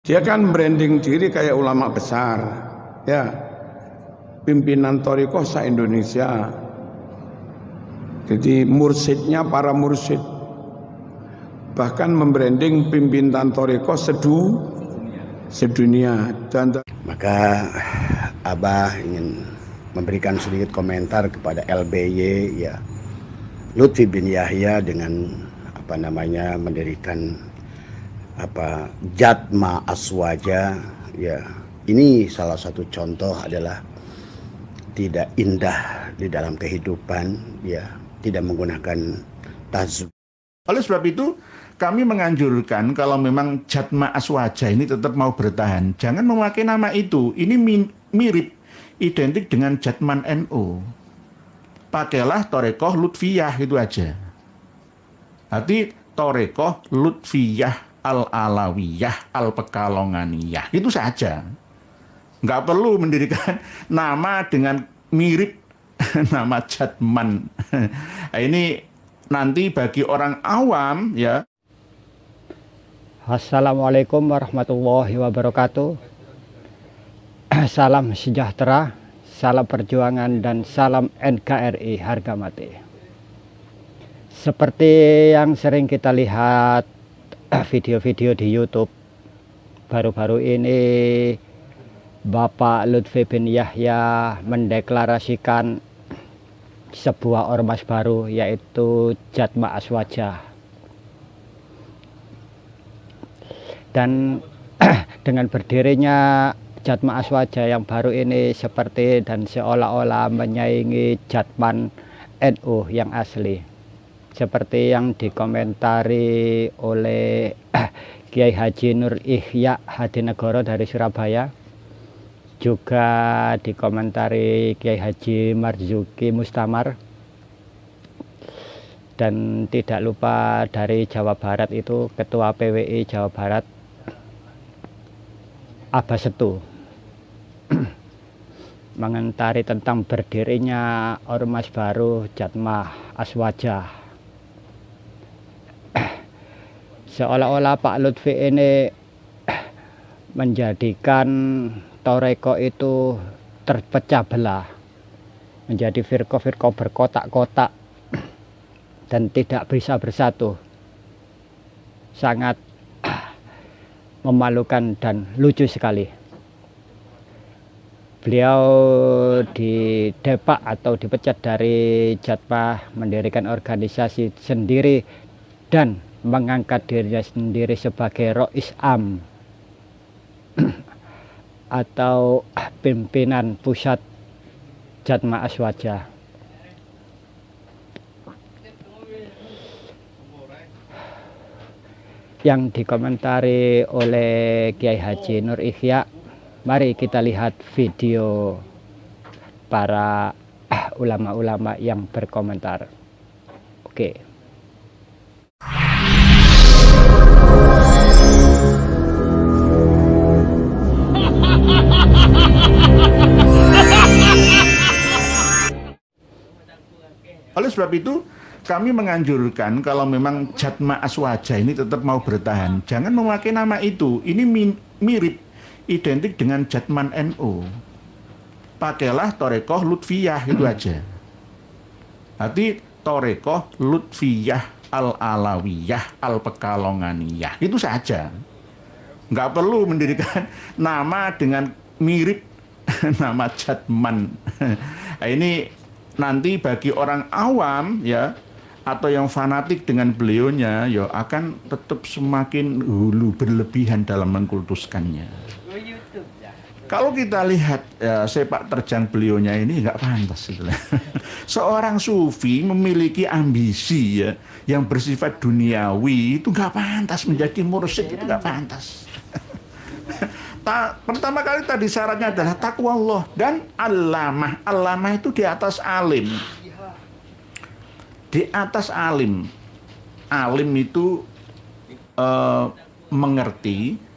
Dia kan branding diri kayak ulama besar, ya, pimpinan Thariqah se-Indonesia. Jadi mursyidnya para mursyid, bahkan membranding pimpinan Thariqah sedunia. Dan maka Abah ingin memberikan sedikit komentar kepada LBY, ya, Lutfi bin Yahya dengan mendirikan Jatma Aswaja, ya. Ini salah satu contoh adalah tidak indah di dalam kehidupan, ya, tidak menggunakan tazwid. Oleh sebab itu kami menganjurkan kalau memang Jatma Aswaja ini tetap mau bertahan, jangan memakai nama itu. Ini mirip, identik dengan Jatman NU. Pakailah Thariqah Lutfiyah, itu aja. Arti Thariqah Lutfiyah Al-Alawiyah Al-Pekalonganiyah, itu saja. Nggak perlu mendirikan nama dengan mirip nama Jatman. Ini nanti bagi orang awam, ya. Assalamualaikum warahmatullahi wabarakatuh. Salam sejahtera, salam perjuangan, dan salam NKRI harga mati. Seperti yang sering kita lihat video-video di YouTube, baru-baru ini Bapak Lutfi bin Yahya mendeklarasikan sebuah ormas baru, yaitu Jatma Aswaja. Dan dengan berdirinya Jatma Aswaja yang baru ini seperti dan seolah-olah menyaingi Jatman NU yang asli, seperti yang dikomentari oleh Kiai Haji Nur Ihya Hadinegoro dari Surabaya, juga dikomentari Kiai Haji Marzuki Mustamar, dan tidak lupa dari Jawa Barat itu Ketua PWI Jawa Barat Abah Setu mengomentari tentang berdirinya ormas baru Jatma Aswaja. Seolah-olah Pak Lutfi ini menjadikan Thariqah itu terpecah belah menjadi firqah-firqah berkotak-kotak dan tidak bisa bersatu. Sangat memalukan dan lucu sekali. Beliau didepak atau dipecat dari Jatma, mendirikan organisasi sendiri dan mengangkat dirinya sendiri sebagai Rois Am atau pimpinan pusat Jatma Aswaja. Yang dikomentari oleh Kiai Haji Nur Ihya. Mari kita lihat video para ulama-ulama yang berkomentar. Oke. Oleh sebab itu kami menganjurkan kalau memang Jatma Aswaja ini tetap mau bertahan, jangan memakai nama itu. Ini mirip, identik dengan Jatman NU. Pakailah Thariqah Lutfiyah, itu aja. Arti Thariqah Lutfiyah Al-Alawiyah Al-Pekalonganiyah, itu saja. Nggak perlu mendirikan nama dengan mirip nama Jatman. Ini nanti bagi orang awam, ya, atau yang fanatik dengan beliaunya, ya akan tetap semakin hulu berlebihan dalam mengkultuskannya. Kalau kita lihat sepak terjang beliaunya ini nggak pantas gitu. Seorang sufi memiliki ambisi, ya, yang bersifat duniawi, itu nggak pantas menjadi mursyid, itu nggak pantas. Pertama kali tadi syaratnya adalah takwa Allah dan alamah. Alamah itu di atas alim. Di atas alim. Alim itu mengerti.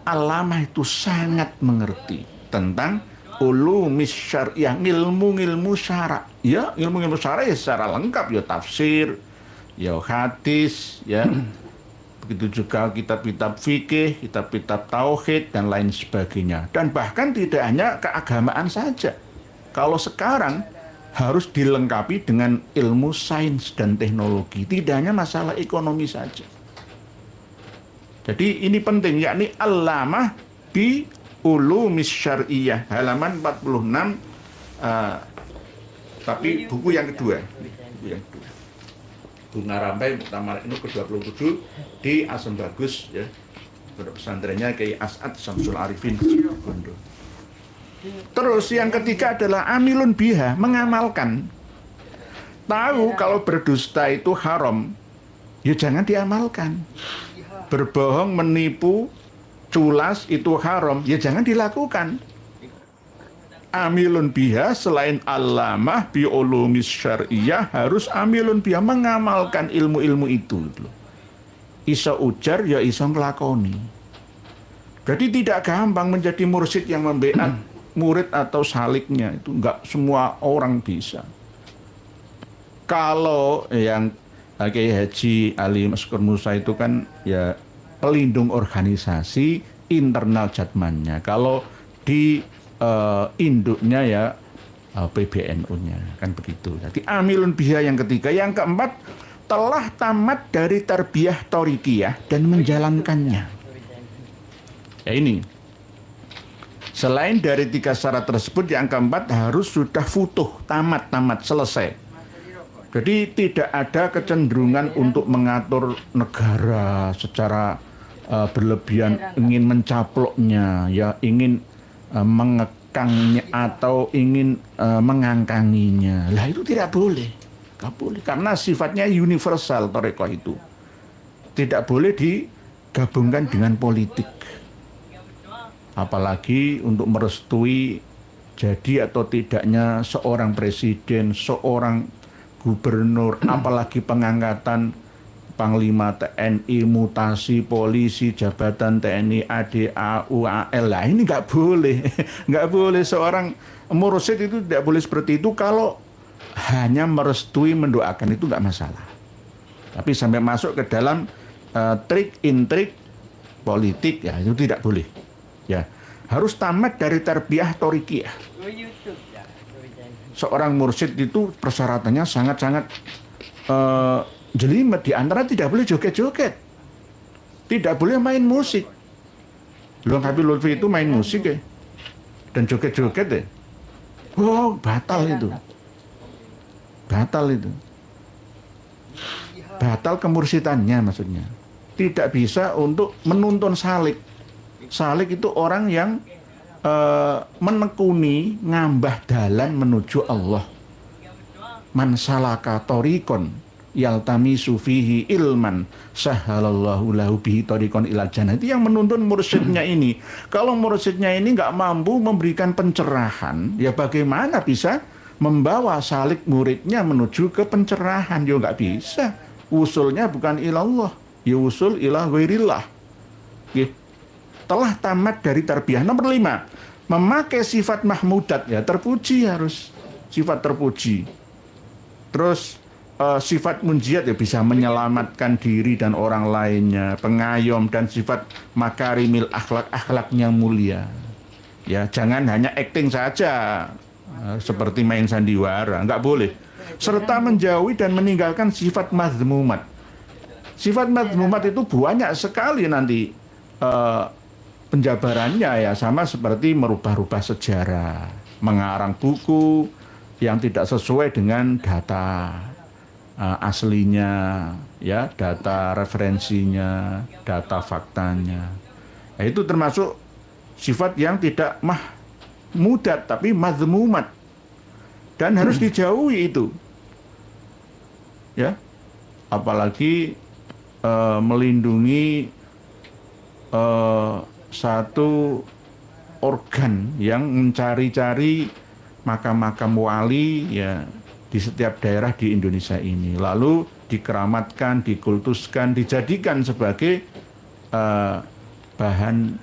Alamah itu sangat mengerti tentang ulumis syariah, ilmu-ilmu syara. Ya, ilmu-ilmu syara ya secara lengkap, ya tafsir, ya hadis, ya begitu juga kitab-kitab fikih, kitab-kitab tauhid dan lain sebagainya. Dan bahkan tidak hanya keagamaan saja. Kalau sekarang harus dilengkapi dengan ilmu sains dan teknologi, tidak hanya masalah ekonomi saja. Jadi ini penting, yakni Allamah bi ulumis syar'iyah, halaman 46, tapi buku yang kedua. Bunga Rampai Muktamar ini ke-27 di Asam Bagus, ya. Pondok pesantrennya Kiai As'ad Syamsul Arifin Bondo. Terus yang ketiga adalah amilun biha, mengamalkan. Tahu kalau berdusta itu haram, ya jangan diamalkan. Berbohong, menipu, culas itu haram, ya jangan dilakukan. Amilun biha, selain allamah bi ulumis syar'iyah, harus amilun biha, mengamalkan ilmu-ilmu itu. Iso ujar, ya iso ngelakoni. Jadi tidak gampang menjadi mursyid yang membeat murid atau saliknya, itu enggak semua orang bisa. Kalau yang Kiai Haji Ali Maskur Musa itu kan ya pelindung organisasi internal Jatmannya. Kalau di induknya ya PBNU-nya, kan begitu. Jadi amilun biha yang ketiga. Yang keempat, telah tamat dari tarbiyah thorikiyah dan menjalankannya. Ya ini. Selain dari 3 syarat tersebut, yang keempat harus sudah futuh, tamat, selesai. Jadi tidak ada kecenderungan untuk mengatur negara secara berlebihan, ingin mencaploknya, ya ingin mengekangnya atau ingin mengangkanginya. Lah itu tidak boleh, nggak boleh, karena sifatnya universal thariqah itu. Tidak boleh digabungkan dengan politik. Apalagi untuk merestui jadi atau tidaknya seorang presiden, seorang gubernur, apalagi pengangkatan Panglima TNI, mutasi polisi, jabatan TNI, AD, AU, AL. Lah ini nggak boleh. Nggak boleh, seorang mursyid itu tidak boleh seperti itu. Kalau hanya merestui, mendoakan itu nggak masalah. Tapi sampai masuk ke dalam trik-intrik politik, ya itu tidak boleh. Ya, harus tamat dari tarbiyah thorikiyah. Seorang mursyid itu persyaratannya sangat-sangat jelimet. Di antara tidak boleh joget-joget, tidak boleh main musik. Luang Habib Lutfi itu main musik ya, dan joget-joget ya. Oh, batal itu. Batal kemursidannya maksudnya. Tidak bisa untuk menuntun salik. Salik itu orang yang menekuni, ngambah dalan menuju Allah. Man salaka thoriqon yaltamisu fihi ilman sahhalallahu lahu bihi thariqan ilal jannah. Itu yang menuntun mursyidnya ini. Kalau mursyidnya ini nggak mampu memberikan pencerahan, ya bagaimana bisa membawa salik muridnya menuju ke pencerahan? Ya nggak bisa. Usulnya bukan ilallah, ya usul ila ghairillah. Telah tamat dari tarbiyah. Nomor 5, memakai sifat mahmudat, ya terpuji, harus sifat terpuji. Terus sifat munjiat, ya bisa menyelamatkan diri dan orang lainnya, pengayom, dan sifat makarimil akhlak, akhlaknya mulia. Ya, jangan hanya acting saja seperti main sandiwara, nggak boleh. Serta menjauhi dan meninggalkan sifat mazmumat. Sifat mazmumat itu banyak sekali nanti penjabarannya, ya sama seperti merubah-rubah sejarah, mengarang buku yang tidak sesuai dengan data aslinya, ya data referensinya, data faktanya. Nah, itu termasuk sifat yang tidak mahmudat tapi mazmumat, dan harus dijauhi itu. Ya, apalagi melindungi satu organ yang mencari-cari makam-makam wali, ya di setiap daerah di Indonesia ini, lalu dikeramatkan, dikultuskan, dijadikan sebagai bahan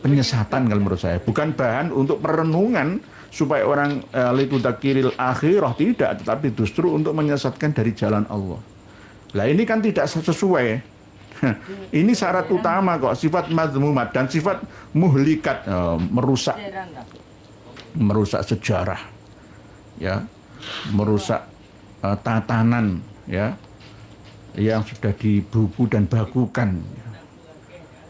penyesatan kalau menurut saya. Bukan bahan untuk perenungan supaya orang litudakiril akhirah, tidak, tetapi justru untuk menyesatkan dari jalan Allah. Lah ini kan tidak sesuai. Ini syarat utama kok, sifat mazmumat dan sifat muhlikat, merusak sejarah, ya, merusak tatanan, ya, yang sudah dibuku dan bakukan.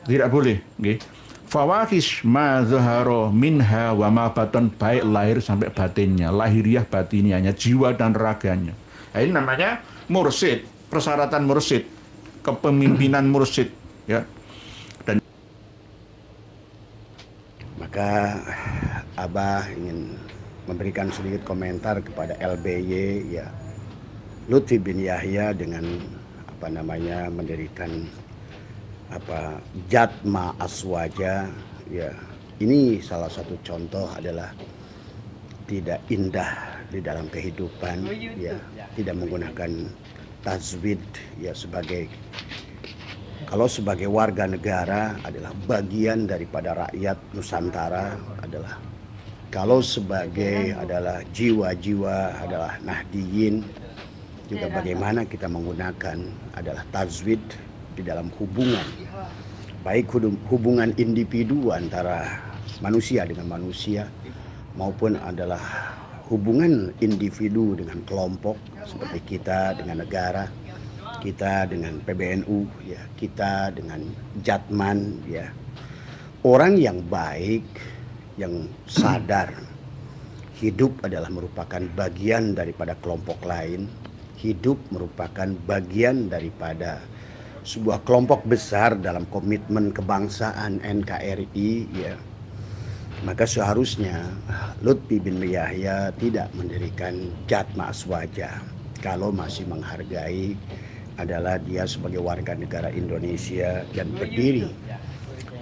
Tidak boleh, nggih. Fawahish ma zahara minha wa ma batan, baik lahir sampai batinnya, lahiriah batiniahnya, jiwa dan raganya. Nah, ini namanya mursyid, persyaratan mursyid, kepemimpinan mursyid, ya. Dan maka Abah ingin memberikan sedikit komentar kepada LBY, ya, Lutfi bin Yahya dengan mendirikan Jatma Aswaja, ya. Ini salah satu contoh adalah tidak indah di dalam kehidupan, ya, tidak menggunakan tajwid, ya, kalau sebagai warga negara adalah bagian daripada rakyat Nusantara, adalah kalau sebagai adalah jiwa-jiwa adalah Nahdiyin, juga bagaimana kita menggunakan adalah tajwid di dalam hubungan, baik hubungan individu antara manusia dengan manusia, maupun adalah hubungan individu dengan kelompok seperti kita dengan negara, kita dengan PBNU, ya, kita dengan Jatman, ya. Orang yang baik, yang sadar hidup adalah merupakan bagian daripada kelompok lain, hidup merupakan bagian daripada sebuah kelompok besar dalam komitmen kebangsaan NKRI, ya. Maka seharusnya Lutfi bin Yahya tidak mendirikan Jatma Aswaja kalau masih menghargai adalah dia sebagai warga negara Indonesia dan berdiri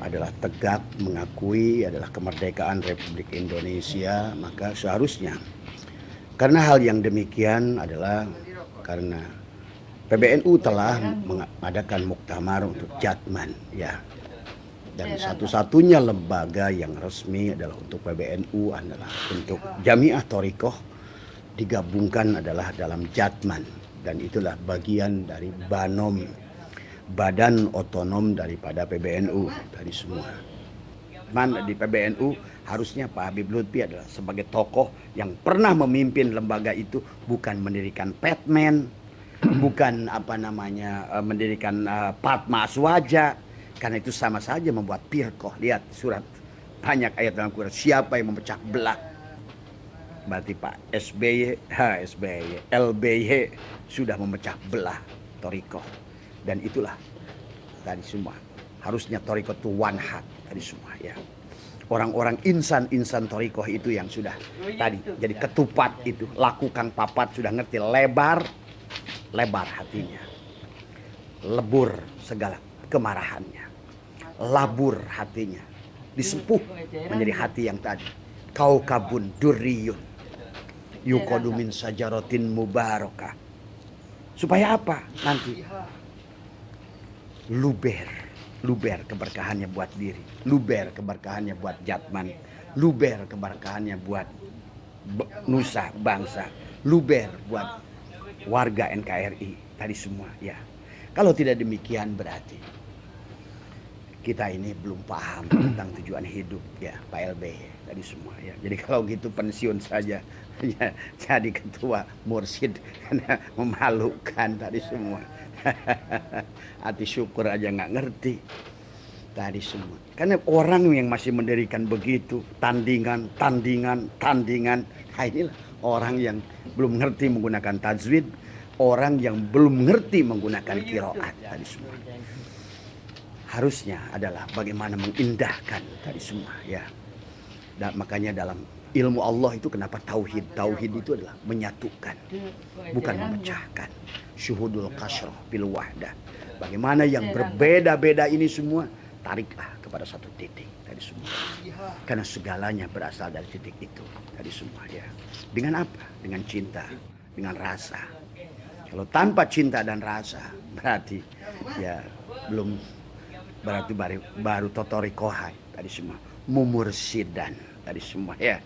adalah tegak mengakui adalah kemerdekaan Republik Indonesia. Maka seharusnya, karena hal yang demikian adalah karena PBNU telah mengadakan muktamar untuk Jatman, ya. Dan satu-satunya lembaga yang resmi adalah untuk PBNU adalah untuk Jamiah Thoriqoh digabungkan adalah dalam Jatman, dan itulah bagian dari Banom, badan otonom daripada PBNU dari semua. Di PBNU harusnya Pak Habib Lutfi adalah sebagai tokoh yang pernah memimpin lembaga itu, bukan mendirikan Petmen, bukan mendirikan Patma Aswaja, karena itu sama saja membuat firqah. Lihat surat, banyak ayat dalam Quran, siapa yang memecah belah. Berarti Pak LBY sudah memecah belah Thoriqoh, dan itulah tadi semua. Harusnya Thoriqoh itu one heart tadi semua, ya. Orang-orang insan Thoriqoh itu yang sudah tadi jadi ketupat itu, laku Kang Papat sudah ngerti, lebar hatinya, lebur segala kemarahannya, labur hatinya, disempuh menjadi hati yang tadi kaukabun durriyun yuqadu min sajaratin mubarakah. Supaya apa? Nanti luber keberkahannya buat diri, luber keberkahannya buat Jatman, luber keberkahannya buat nusa bangsa, luber buat warga NKRI tadi semua, ya. Kalau tidak demikian berarti kita ini belum paham tentang tujuan hidup, ya, Pak LB tadi semua, ya. Jadi kalau gitu pensiun saja, ya, jadi ketua mursyid, karena memalukan tadi semua. Hati syukur aja nggak ngerti tadi semua. Karena orang yang masih mendirikan begitu tandingan. Nah, inilah orang yang belum ngerti menggunakan tajwid, orang yang belum ngerti menggunakan qiraat tadi semua. Harusnya adalah bagaimana mengindahkan tadi semua, ya. Dan makanya dalam ilmu Allah itu kenapa tauhid itu adalah menyatukan, bukan memecahkan. Syuhudul kasroh bil wahdah. Bagaimana yang berbeda-beda ini semua tariklah kepada satu titik tadi semua. Karena segalanya berasal dari titik itu tadi semua, ya. Dengan apa? Dengan cinta, dengan rasa. Kalau tanpa cinta dan rasa berarti ya belum, berarti baru totorikohai tadi semua, mumursidan tadi semua, ya.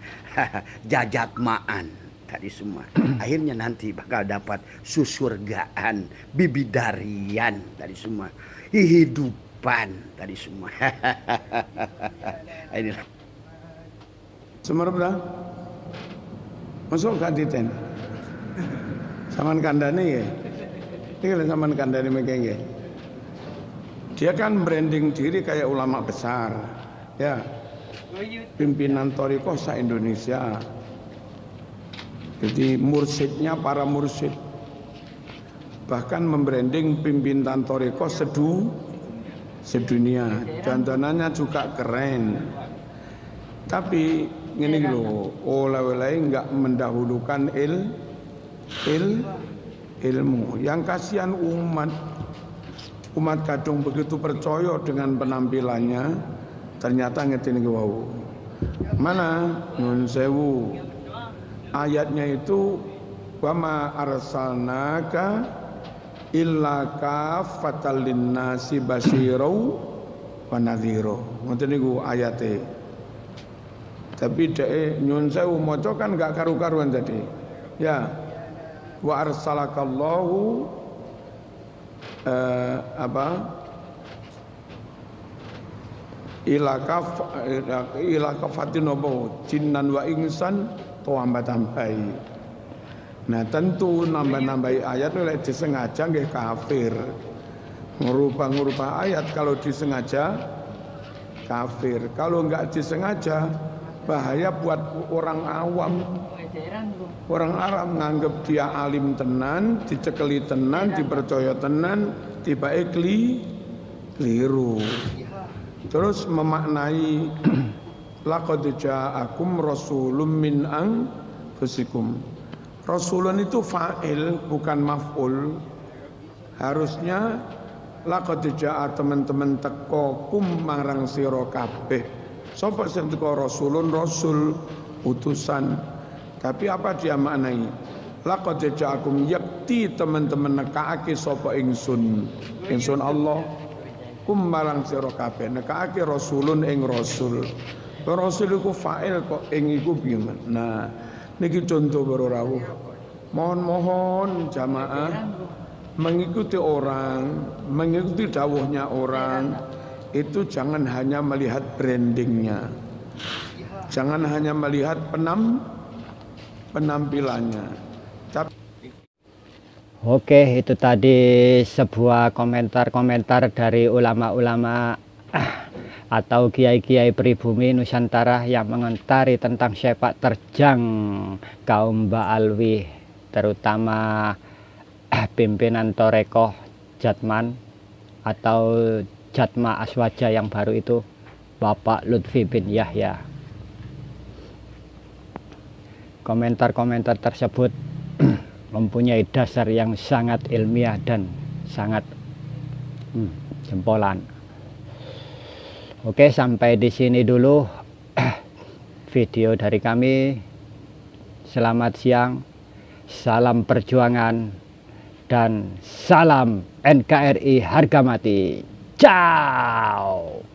Jajatmaan tadi semua. Akhirnya nanti bakal dapat susurgaan, bibidarian tadi semua. kehidupan tadi semua. Inilah. Semerep dah. Masuk gak diten. Saman kandani ya. Ini saman kandani mekenge. Dia kan branding diri kayak ulama besar. Ya. Pimpinan thariqah se-Indonesia. Jadi mursyidnya para mursyid. Bahkan membranding pimpinan thariqah sedunia. Dandanannya juga keren. Tapi ini loh, oleh-oleh nggak mendahulukan ilmu. Yang kasihan umat kadung begitu percaya dengan penampilannya, ternyata ngetin wau. Mana nun sewu ayatnya itu wama arsalnaka illa kafatal linnasi basyirau wa nadhira. Ngoten niku ayate. Tapi dhek nyun sewu maca kan gak karu-karuan tadi. Ya. Wa arsalakallahu ila kafatin jinnan wa insan tambahi. Nah tentu nambah-nambahi ayat oleh disengaja nggih kafir. Ngubah-ngubah ayat kalau disengaja kafir. Kalau enggak disengaja bahaya buat orang awam. Orang Arab nganggep dia alim tenan, dicekeli tenan, dipercaya tenan, tiba-tiba keliru. Terus memaknai laqad ja'akum rasulun min anfusikum. Rasulun itu fa'il bukan maf'ul. Harusnya laqad ja'a teman-teman teko kum marang sira kabeh. Sapa sing teko rasulun rasul utusan. Tapi apa dia maknai? Laqad ja'akum yakti teman-teman nekaake sapa ingsun Allah kum marang sira kabeh nekaake rasulun ing rasul. Rasul iku fa'il kok ing iku piye? Nah, niki contoh para rawuh. Mohon jamaah mengikuti orang, mengikuti dawuhnya orang itu jangan hanya melihat brandingnya. Jangan hanya melihat penampilannya. Oke, itu tadi sebuah komentar-komentar dari ulama-ulama atau kiai-kiai pribumi Nusantara yang mengomentari tentang sepak terjang kaum Ba'alwi, terutama pimpinan thariqah Jatman atau Jatma Aswaja yang baru itu, Bapak Lutfi bin Yahya. Komentar-komentar tersebut mempunyai dasar yang sangat ilmiah dan sangat jempolan. Oke, sampai di sini dulu video dari kami. Selamat siang, salam perjuangan, dan salam NKRI harga mati. Ciao.